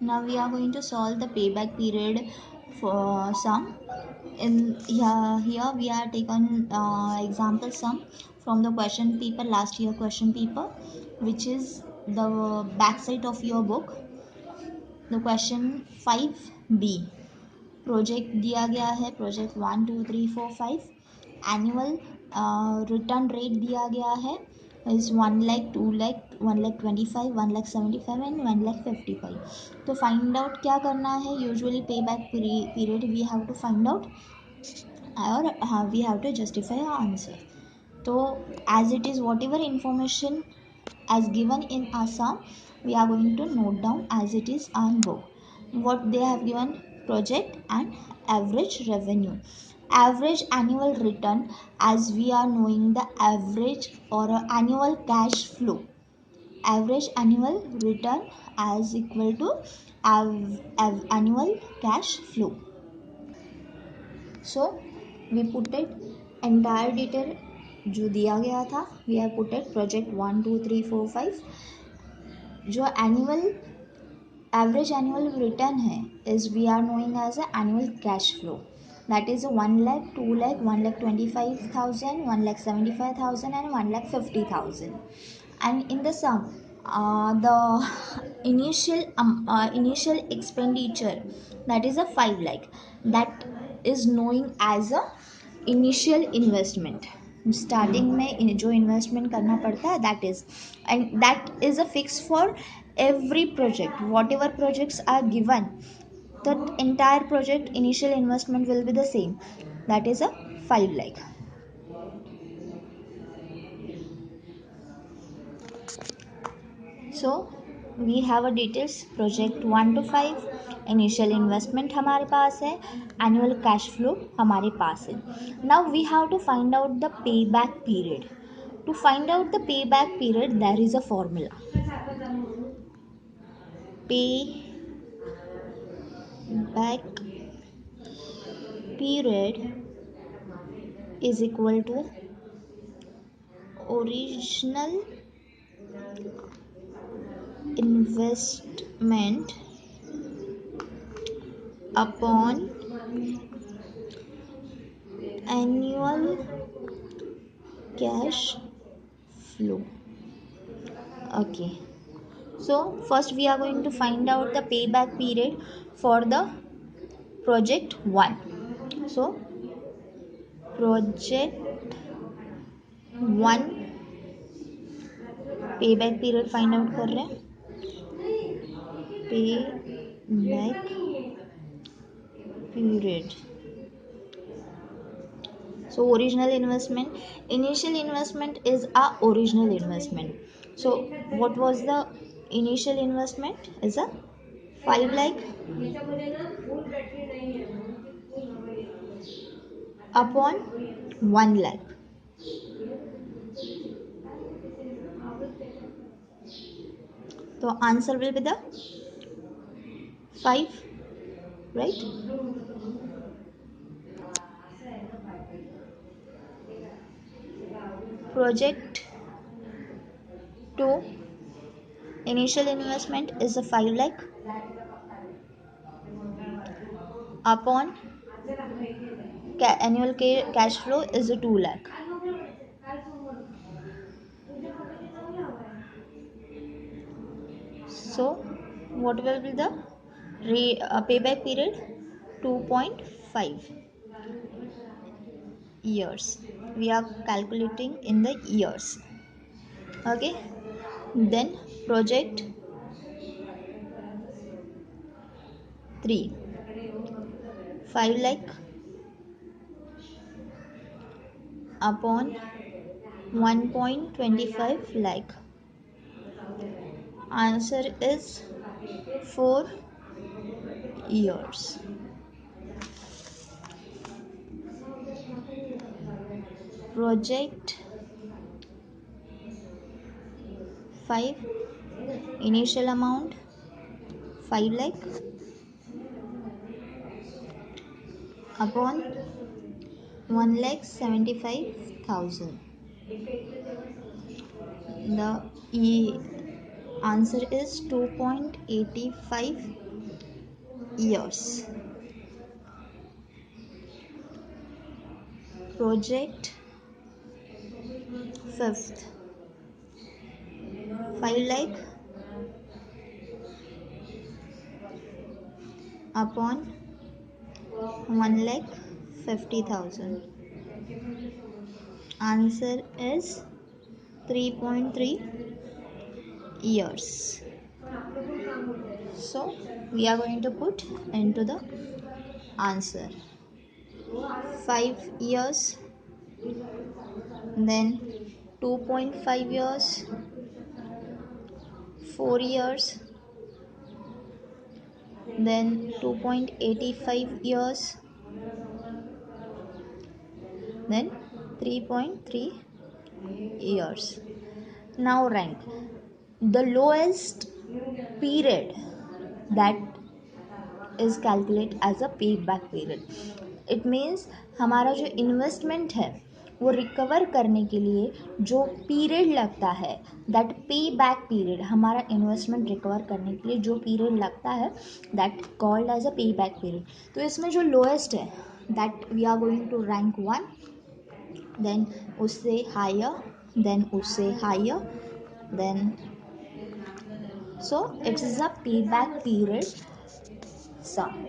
Now we are going to solve the payback period for sum. Here we are taken example sum from the question paper, last year question paper, which is the back side of your book. The question 5B project दिया गया है, project 1 2 3 4 5. Annual return rate दिया गया है is 1 lakh 2 lakh 1 lakh 25 1 lakh 75 and 1 lakh 55. तो find out क्या करना है, usually pay back period we have to find out और we have to justify answer. तो as it is whatever information as given in Assam, we are going to note down as it is on book. What they have given, project and average revenue. Average annual return, as we are knowing the average or annual cash flow. Average annual return as equal to annual cash flow. So we put it entire detail जो दिया गया था, we have put it project 1 2 3 4 5. जो annual average annual return है is we are knowing as annual cash flow, that is 1 lakh 2 lakh 1 lakh 25,000 1 lakh 75,000 and 1 lakh 50,000. And in the sum, the initial expenditure, that is a 5 lakh, that is knowing as a initial investment. Starting में जो investment करना पड़ता है that is, and that is a fix for every project. Whatever projects are given, the entire project initial investment will be the same, that is a 5 lakh. So we have a details project 1 to 5. Initial investment हमारे पास है, annual cash flow हमारे पास है. Now we have to find out the pay back period. To find out the pay back period there is a formula. Pay back period is equal to original investment upon annual cash flow. Okay, so first we are going to find out the payback period for the project 1. So project 1 payback period find out कर रहे हैं. payback period. So original investment, initial investment is our original investment. So what was the initial investment is a 5 lakh upon 1 lakh. So answer will be the 5, right? Project 2 initial investment is a 5 lakh upon annual cash flow is a 2 lakh. So what will be the payback period? 2.5 years. We are calculating in the years. Okay, then project 3 5 lakh upon 1.25 lakh. Answer is 4 years. Project 5 initial amount 5 lakh upon 1,75,000. The answer is 2.85 years. Project fifth, 5 lakh upon 1,50,000. Answer is 3.3 years. So we are going to put into the answer 5 years, then 2.5 years, 4 years, then 2.85 years, then 3.3 years. Now rank the lowest period that is calculated as a payback period. It means हमारा जो investment है वो recover करने के लिए जो period लगता है, दैट पे बैक पीरियड, हमारा इन्वेस्टमेंट रिकवर करने के लिए जो पीरियड लगता है दैट कॉल्ड एज अ पे बैक पीरियड. तो इसमें जो लोएस्ट है that we are going to rank 1, then उससे हायर, देन उससे हायर, then so it is a payback period sum.